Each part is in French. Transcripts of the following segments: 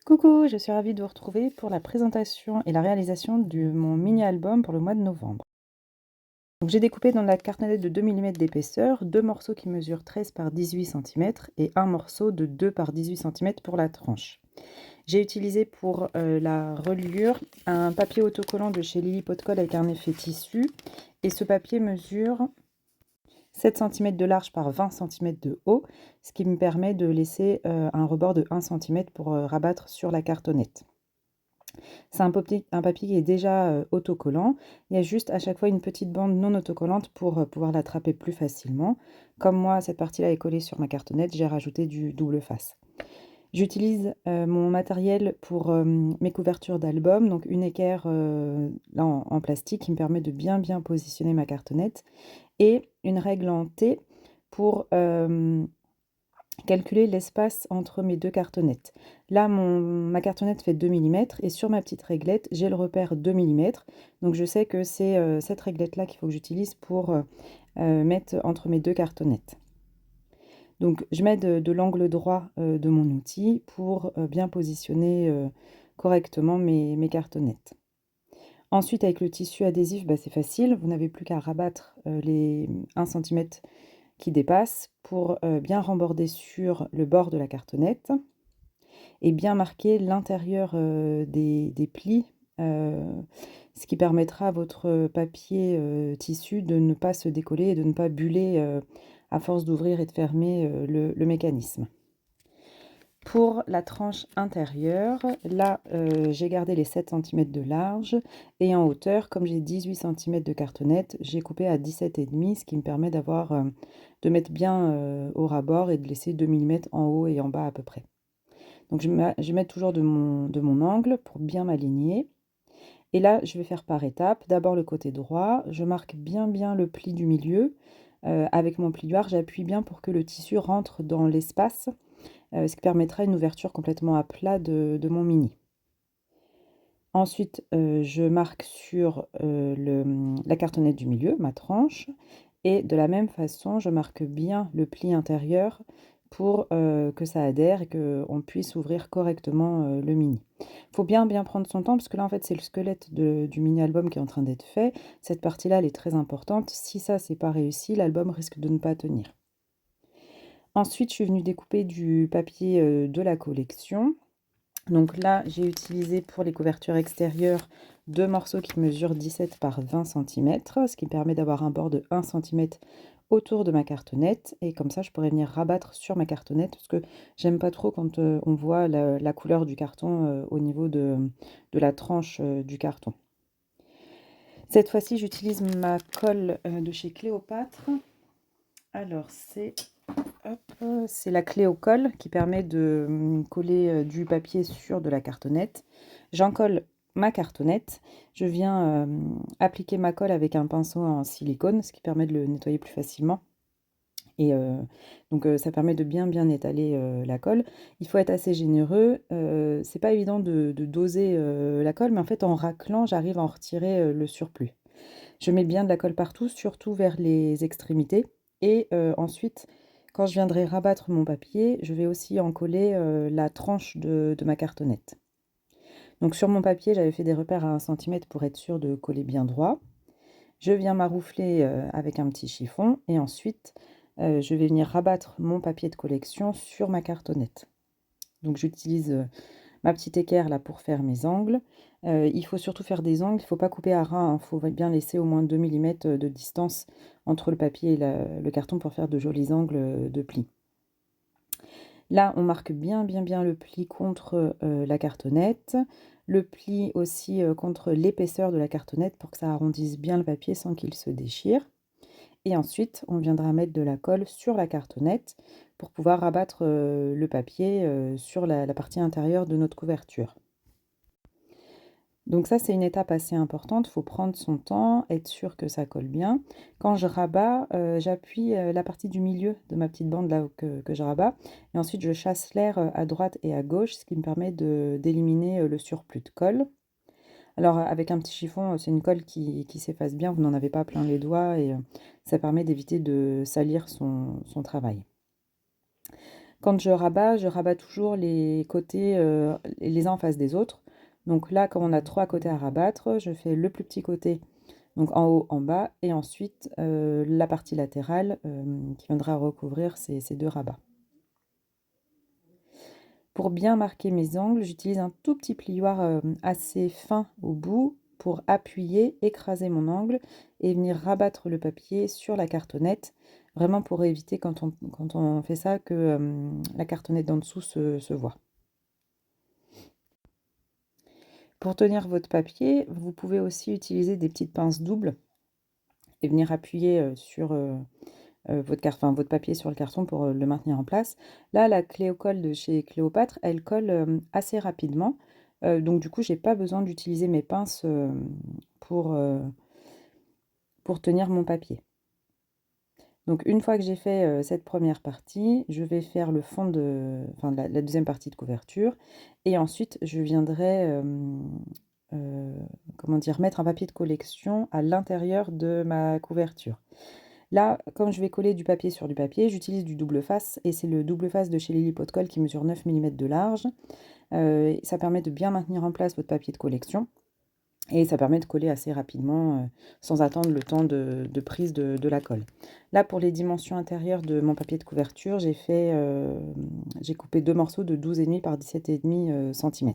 Coucou, je suis ravie de vous retrouver pour la présentation et la réalisation de mon mini-album pour le mois de novembre. Donc, j'ai découpé dans la cartonnette de 2 mm d'épaisseur, deux morceaux qui mesurent 13 par 18 cm et un morceau de 2 par 18 cm pour la tranche. J'ai utilisé pour la reliure un papier autocollant de chez Lily Pot de Colle avec un effet tissu, et ce papier mesure 7 cm de large par 20 cm de haut, ce qui me permet de laisser un rebord de 1 cm pour rabattre sur la cartonnette. C'est un papier qui est déjà autocollant. Il y a juste à chaque fois une petite bande non autocollante pour pouvoir l'attraper plus facilement. Comme moi, cette partie-là est collée sur ma cartonnette, j'ai rajouté du double face. J'utilise mon matériel pour mes couvertures d'album, donc une équerre là, en plastique qui me permet de bien positionner ma cartonnette, et une règle en T pour calculer l'espace entre mes deux cartonnettes. Là, ma cartonnette fait 2 mm et sur ma petite réglette, j'ai le repère 2 mm. Donc je sais que c'est cette réglette-là qu'il faut que j'utilise pour mettre entre mes deux cartonnettes. Donc je mets de l'angle droit de mon outil pour bien positionner correctement mes cartonnettes. Ensuite, avec le tissu adhésif, c'est facile. Vous n'avez plus qu'à rabattre les 1 cm qui dépasse pour bien remborder sur le bord de la cartonnette et bien marquer l'intérieur des plis, ce qui permettra à votre papier tissu de ne pas se décoller et de ne pas buller à force d'ouvrir et de fermer le mécanisme. Pour la tranche intérieure, là, j'ai gardé les 7 cm de large, et en hauteur, comme j'ai 18 cm de cartonnette, j'ai coupé à 17,5, ce qui me permet de mettre bien au ras-bord et de laisser 2 mm en haut et en bas à peu près. Donc je vais mettre toujours de mon angle pour bien m'aligner. Et là, je vais faire par étapes. D'abord le côté droit, je marque bien le pli du milieu. Avec mon plioir, j'appuie bien pour que le tissu rentre dans l'espace, ce qui permettra une ouverture complètement à plat de mon mini. Ensuite, je marque sur la cartonnette du milieu, ma tranche, et de la même façon, je marque bien le pli intérieur pour que ça adhère et qu'on puisse ouvrir correctement le mini. Il faut bien prendre son temps parce que là, en fait, c'est le squelette du mini-album qui est en train d'être fait. Cette partie-là, elle est très importante. Si ça, c'est pas réussi, l'album risque de ne pas tenir. Ensuite, je suis venue découper du papier de la collection. Donc là, j'ai utilisé pour les couvertures extérieures deux morceaux qui mesurent 17 par 20 cm, ce qui me permet d'avoir un bord de 1 cm autour de ma cartonnette. Et comme ça, je pourrais venir rabattre sur ma cartonnette parce que j'aime pas trop quand on voit la couleur du carton au niveau de la tranche du carton. Cette fois-ci, j'utilise ma colle de chez Cléopâtre. Alors, c'est la clé au colle qui permet de coller du papier sur de la cartonnette. J'en colle ma cartonnette. Je viens appliquer ma colle avec un pinceau en silicone, ce qui permet de le nettoyer plus facilement. Et donc ça permet de bien étaler la colle. Il faut être assez généreux. C'est pas évident de doser la colle, mais en fait en raclant, j'arrive à en retirer le surplus. Je mets bien de la colle partout, surtout vers les extrémités. Et ensuite, quand je viendrai rabattre mon papier, je vais aussi en coller la tranche de ma cartonnette. Donc sur mon papier, j'avais fait des repères à 1 cm pour être sûr de coller bien droit. Je viens maroufler avec un petit chiffon et ensuite je vais venir rabattre mon papier de collection sur ma cartonnette. Donc j'utilise ma petite équerre là pour faire mes angles. Il faut surtout faire des angles, il ne faut pas couper à ras, il faut bien laisser au moins 2 mm de distance entre le papier et le carton pour faire de jolis angles de pli. Là, on marque bien le pli contre la cartonnette, le pli aussi contre l'épaisseur de la cartonnette pour que ça arrondisse bien le papier sans qu'il se déchire. Et ensuite, on viendra mettre de la colle sur la cartonnette pour pouvoir rabattre le papier sur la partie intérieure de notre couverture. Donc ça, c'est une étape assez importante, il faut prendre son temps, être sûr que ça colle bien. Quand je rabats, j'appuie la partie du milieu de ma petite bande là que je rabats, et ensuite je chasse l'air à droite et à gauche, ce qui me permet d'éliminer le surplus de colle. Alors, avec un petit chiffon, c'est une colle qui s'efface bien, vous n'en avez pas plein les doigts et ça permet d'éviter de salir son travail. Quand je rabats toujours les côtés, les uns en face des autres. Donc là, comme on a 3 côtés à rabattre, je fais le plus petit côté, donc en haut, en bas et ensuite, la partie latérale, qui viendra recouvrir ces 2 rabats. Pour bien marquer mes angles, j'utilise un tout petit plioir assez fin au bout pour appuyer, écraser mon angle et venir rabattre le papier sur la cartonnette, vraiment pour éviter quand on fait ça que la cartonnette d'en dessous se voit. Pour tenir votre papier, vous pouvez aussi utiliser des petites pinces doubles et venir appuyer sur votre papier sur le carton pour le maintenir en place. Là, la Cléocolle de chez Cléopâtre, elle colle assez rapidement. Donc du coup, j'ai pas besoin d'utiliser mes pinces pour, euh, pour tenir mon papier. Donc une fois que j'ai fait cette première partie, je vais faire le fond enfin, la deuxième partie de couverture. Et ensuite, je viendrai comment dire, mettre un papier de collection à l'intérieur de ma couverture. Là, comme je vais coller du papier sur du papier, j'utilise du double face et c'est le double face de chez Lily Pot de Colle qui mesure 9 mm de large. Ça permet de bien maintenir en place votre papier de collection et ça permet de coller assez rapidement sans attendre le temps de prise de la colle. Là, pour les dimensions intérieures de mon papier de couverture, j'ai coupé 2 morceaux de 12,5 par 17,5 cm.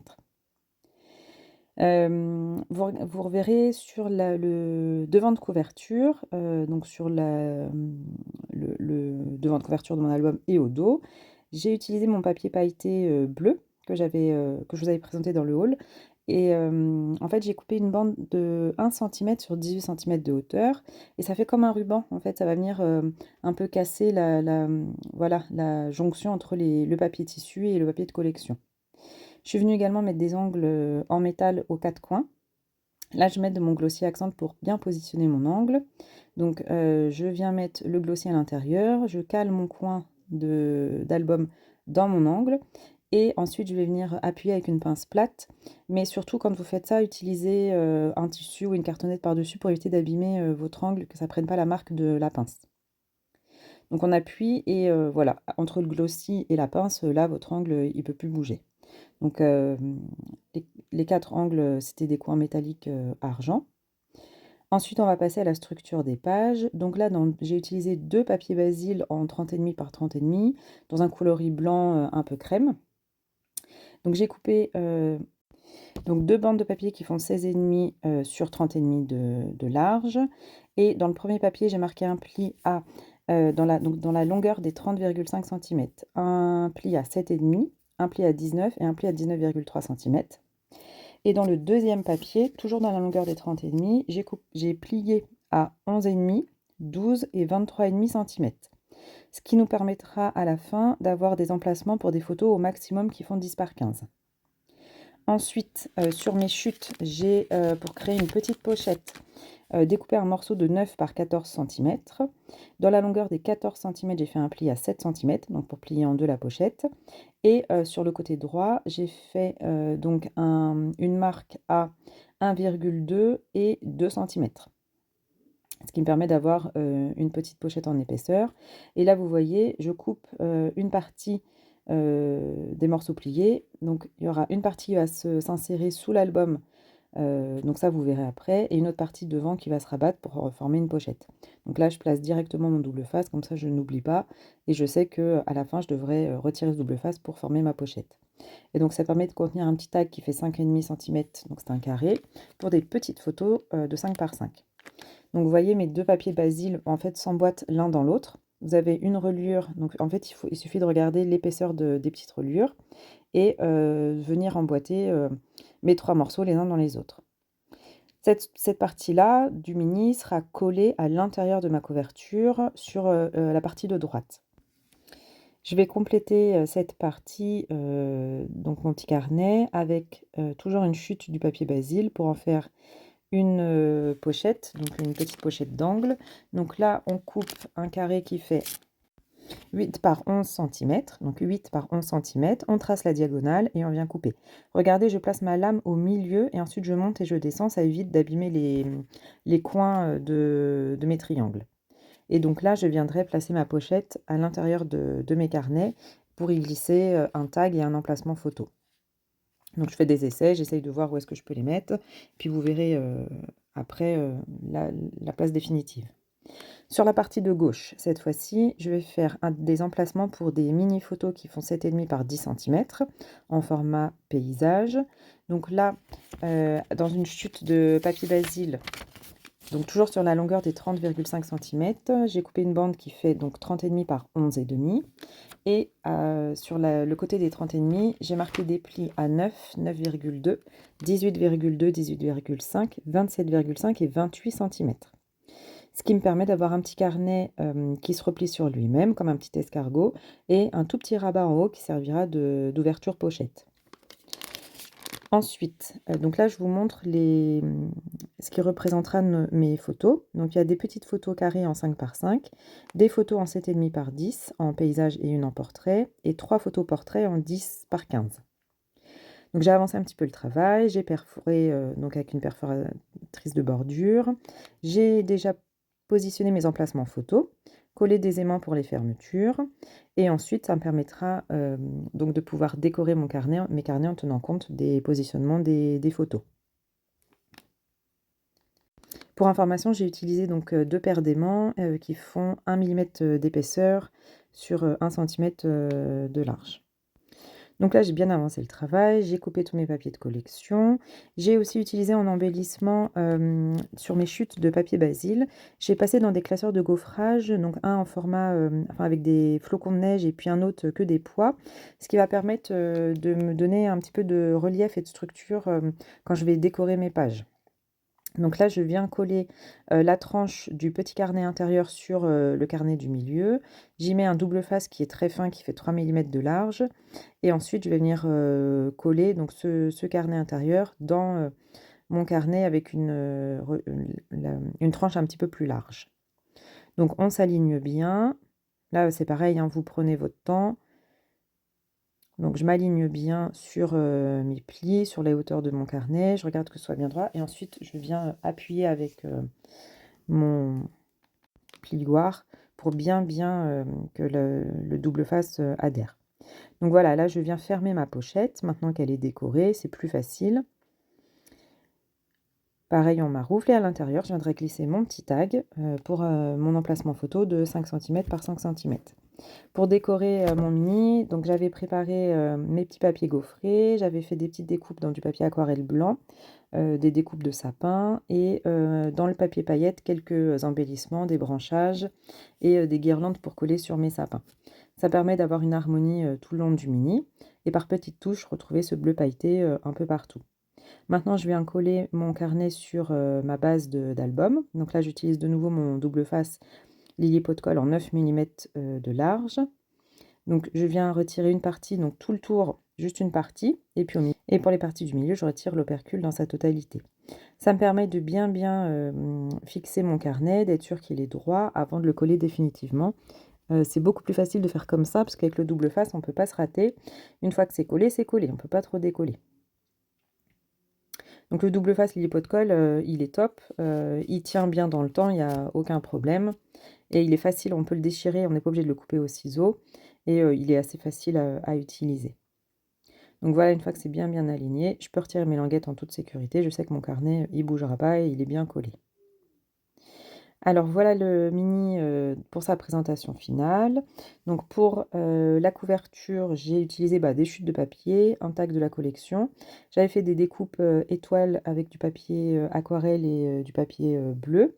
Vous reverrez sur le devant de couverture, donc sur le devant de couverture de mon album et au dos, j'ai utilisé mon papier pailleté bleu que je vous avais présenté dans le haul. Et en fait, j'ai coupé une bande de 1 cm sur 18 cm de hauteur. Et ça fait comme un ruban. En fait, ça va venir un peu casser voilà, la jonction entre le papier tissu et le papier de collection. Je suis venue également mettre des angles en métal aux 4 coins. Là, je mets de mon glossier accent pour bien positionner mon angle. Donc, je viens mettre le glossier à l'intérieur. Je cale mon coin d'album dans mon angle. Et ensuite, je vais venir appuyer avec une pince plate. Mais surtout, quand vous faites ça, utilisez un tissu ou une cartonnette par-dessus pour éviter d'abîmer votre angle, que ça ne prenne pas la marque de la pince. Donc, on appuie et voilà, entre le glossy et la pince, là, votre angle, il ne peut plus bouger. Donc, les 4 angles, c'était des coins métalliques argent. Ensuite, on va passer à la structure des pages. Donc là, j'ai utilisé 2 papiers basil en 30,5 par 30,5 dans un coloris blanc un peu crème. Donc j'ai coupé donc 2 bandes de papier qui font 16,5 sur 30,5 de large. Et dans le premier papier, j'ai marqué un pli dans la longueur des 30,5 cm. Un pli à 7,5, un pli à 19 et un pli à 19,3 cm. Et dans le deuxième papier, toujours dans la longueur des 30,5, j'ai plié à 11,5, 12 et 23,5 cm. Ce qui nous permettra à la fin d'avoir des emplacements pour des photos au maximum qui font 10 par 15. Ensuite, sur mes chutes, j'ai, pour créer une petite pochette, découpé un morceau de 9 par 14 cm. Dans la longueur des 14 cm, j'ai fait un pli à 7 cm, donc pour plier en deux la pochette. Et sur le côté droit, j'ai fait donc une marque à 1,2 et 2 cm. Ce qui me permet d'avoir une petite pochette en épaisseur. Et là, vous voyez, je coupe une partie des morceaux pliés. Donc, il y aura une partie qui va s'insérer sous l'album. Donc ça, vous verrez après. Et une autre partie devant qui va se rabattre pour former une pochette. Donc là, je place directement mon double face. Comme ça, je n'oublie pas. Et je sais qu'à la fin, je devrais retirer ce double face pour former ma pochette. Et donc, ça permet de contenir un petit tag qui fait 5,5 cm. Donc, c'est un carré. Pour des petites photos de 5 par 5. Donc vous voyez, mes 2 papiers basil en fait s'emboîtent l'un dans l'autre. Vous avez une reliure, donc en fait il suffit de regarder l'épaisseur des petites reliures et venir emboîter mes 3 morceaux les uns dans les autres. Cette partie-là du mini sera collée à l'intérieur de ma couverture sur la partie de droite. Je vais compléter cette partie, donc mon petit carnet, avec toujours une chute du papier basil pour en faire une pochette, donc une petite pochette d'angle. Donc là, on coupe un carré qui fait 8 par 11 centimètres. Donc 8 par 11 centimètres. On trace la diagonale et on vient couper. Regardez, je place ma lame au milieu et ensuite je monte et je descends. Ça évite d'abîmer les coins de mes triangles. Et donc là, je viendrai placer ma pochette à l'intérieur de mes carnets pour y glisser un tag et un emplacement photo. Donc je fais des essais, j'essaye de voir où est-ce que je peux les mettre, puis vous verrez après la place définitive. Sur la partie de gauche, cette fois-ci, je vais faire des emplacements pour des mini-photos qui font 7,5 par 10 centimètres en format paysage. Donc là, dans une chute de papier basile, donc toujours sur la longueur des 30,5 centimètres, j'ai coupé une bande qui fait donc 30,5 par 11,5. Et sur le côté des 30,5, j'ai marqué des plis à 9, 9,2, 18,2, 18,5, 27,5 et 28 centimètres. Ce qui me permet d'avoir un petit carnet qui se replie sur lui-même, comme un petit escargot, et un tout petit rabat en haut qui servira d'ouverture pochette. Ensuite, donc là, je vous montre ce qui représentera mes photos. Donc, il y a des petites photos carrées en 5 par 5, des photos en 7,5 par 10 en paysage et une en portrait, et 3 photos portraits en 10 par 15. Donc, j'ai avancé un petit peu le travail, j'ai perforé donc avec une perforatrice de bordure. J'ai déjà positionné mes emplacements photos, collé des aimants pour les fermetures, et ensuite ça me permettra donc de pouvoir décorer mes carnets en tenant compte des positionnements des photos. Pour information, j'ai utilisé donc 2 paires d'aimants qui font 1 mm d'épaisseur sur 1 centimètre de large. Donc là, j'ai bien avancé le travail, j'ai coupé tous mes papiers de collection. J'ai aussi utilisé en embellissement sur mes chutes de papier basile. J'ai passé dans des classeurs de gaufrage, donc un en format avec des flocons de neige et puis un autre que des pois, ce qui va permettre de me donner un petit peu de relief et de structure quand je vais décorer mes pages. Donc là, je viens coller la tranche du petit carnet intérieur sur le carnet du milieu. J'y mets un double face qui est très fin, qui fait 3 mm de large. Et ensuite, je vais venir coller donc, ce carnet intérieur dans mon carnet avec une tranche un petit peu plus large. Donc, on s'aligne bien. Là, c'est pareil, hein, vous prenez votre temps. Donc, je m'aligne bien sur mes plis, sur les hauteurs de mon carnet. Je regarde que ce soit bien droit. Et ensuite, je viens appuyer avec mon plioir pour bien que le double face adhère. Donc voilà, là, je viens fermer ma pochette. Maintenant qu'elle est décorée, c'est plus facile. Pareil, on m'a rouflé à l'intérieur. Je viendrai glisser mon petit tag pour mon emplacement photo de 5 cm par 5 cm. Pour décorer mon mini, donc j'avais préparé mes petits papiers gaufrés, j'avais fait des petites découpes dans du papier aquarelle blanc, des découpes de sapin et dans le papier paillette, quelques embellissements, des branchages et des guirlandes pour coller sur mes sapins. Ça permet d'avoir une harmonie tout le long du mini et par petites touches, retrouver ce bleu pailleté un peu partout. Maintenant, je viens coller mon carnet sur ma base d'album. Donc là, j'utilise de nouveau mon double face Lily Pot de Colle en 9 mm de large. Donc je viens retirer une partie, donc tout le tour, juste une partie, et puis et pour les parties du milieu, je retire l'opercule dans sa totalité. Ça me permet de bien fixer mon carnet, d'être sûr qu'il est droit avant de le coller définitivement. C'est beaucoup plus facile de faire comme ça, parce qu'avec le double face, on ne peut pas se rater. Une fois que c'est collé, on ne peut pas trop décoller. Donc le double face Lily Pot de Colle, il est top, il tient bien dans le temps, il n'y a aucun problème. Et il est facile, on peut le déchirer, on n'est pas obligé de le couper au ciseau. Et il est assez facile à utiliser. Donc voilà, une fois que c'est bien aligné, je peux retirer mes languettes en toute sécurité. Je sais que mon carnet, il bougera pas et il est bien collé. Alors voilà le mini pour sa présentation finale. Donc pour la couverture, j'ai utilisé des chutes de papier, un tag de la collection. J'avais fait des découpes étoiles avec du papier aquarelle et du papier bleu.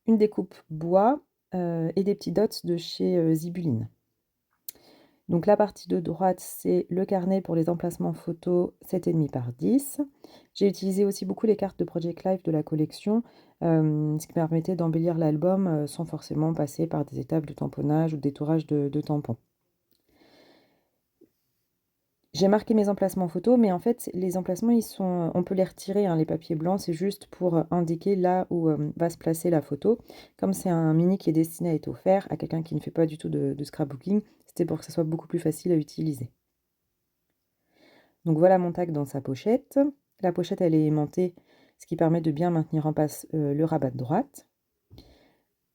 Une découpe bois et des petits dots de chez Zibuline. Donc la partie de droite, c'est le carnet pour les emplacements photos 7,5 par 10. J'ai utilisé aussi beaucoup les cartes de Project Life de la collection, ce qui permettait d'embellir l'album sans forcément passer par des étapes de tamponnage ou de détourage de tampons. J'ai marqué mes emplacements photos, mais en fait, les emplacements, on peut les retirer, hein, les papiers blancs, c'est juste pour indiquer là où va se placer la photo. Comme c'est un mini qui est destiné à être offert à quelqu'un qui ne fait pas du tout de scrapbooking, c'était pour que ça soit beaucoup plus facile à utiliser. Donc voilà mon tag dans sa pochette. La pochette, elle est aimantée, ce qui permet de bien maintenir en place le rabat de droite.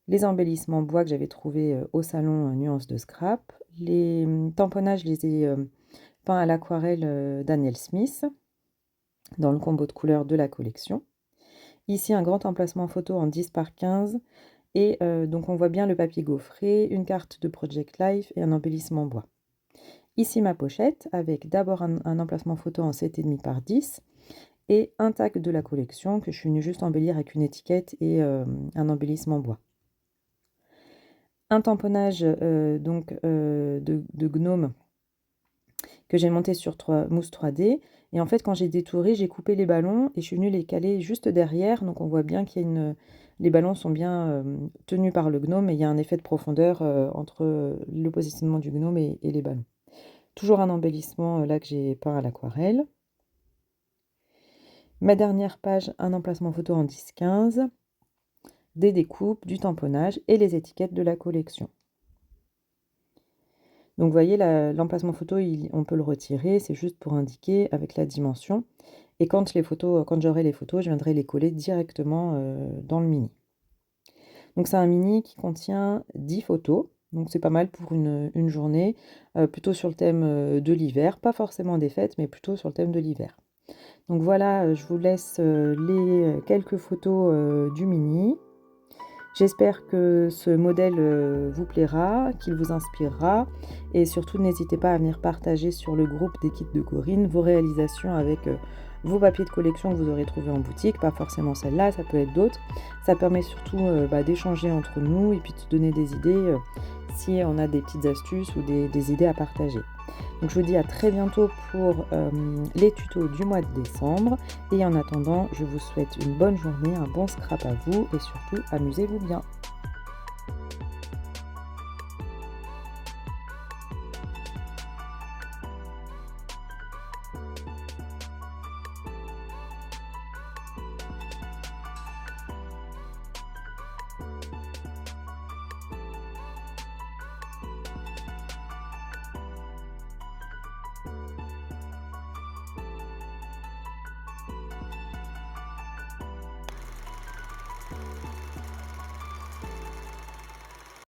Les embellissements bois que j'avais trouvés au salon Nuance de Scrap. Les tamponnages, je les ai peints à l'aquarelle Daniel Smith dans le combo de couleurs de la collection. Ici, un grand emplacement photo en 10 par 15 et donc on voit bien le papier gaufré, une carte de Project Life et un embellissement bois. Ici ma pochette avec d'abord un emplacement photo en 7,5 par 10 et un tag de la collection que je suis venue juste embellir avec une étiquette et un embellissement bois. Un tamponnage de gnome que j'ai monté sur mousse 3D. Et en fait, quand j'ai détouré, j'ai coupé les ballons et je suis venue les caler juste derrière. Donc on voit bien les ballons sont bien tenus par le gnome et il y a un effet de profondeur entre le positionnement du gnome et les ballons. Toujours un embellissement là que j'ai peint à l'aquarelle. Ma dernière page, un emplacement photo en 10-15, des découpes, du tamponnage et les étiquettes de la collection. Donc vous voyez, l'emplacement photo, on peut le retirer, c'est juste pour indiquer avec la dimension. Et quand j'aurai les photos, je viendrai les coller directement dans le mini. Donc c'est un mini qui contient 10 photos, donc c'est pas mal pour une journée, plutôt sur le thème de l'hiver, pas forcément des fêtes, mais plutôt sur le thème de l'hiver. Donc voilà, je vous laisse les quelques photos du mini. J'espère que ce modèle vous plaira, qu'il vous inspirera et surtout n'hésitez pas à venir partager sur le groupe des kits de Corinne vos réalisations avec vos papiers de collection que vous aurez trouvés en boutique, pas forcément celle-là, ça peut être d'autres. Ça permet surtout d'échanger entre nous et puis de se donner des idées si on a des petites astuces ou des idées à partager. Donc je vous dis à très bientôt pour les tutos du mois de décembre. Et en attendant, je vous souhaite une bonne journée, un bon scrap à vous et surtout amusez-vous bien.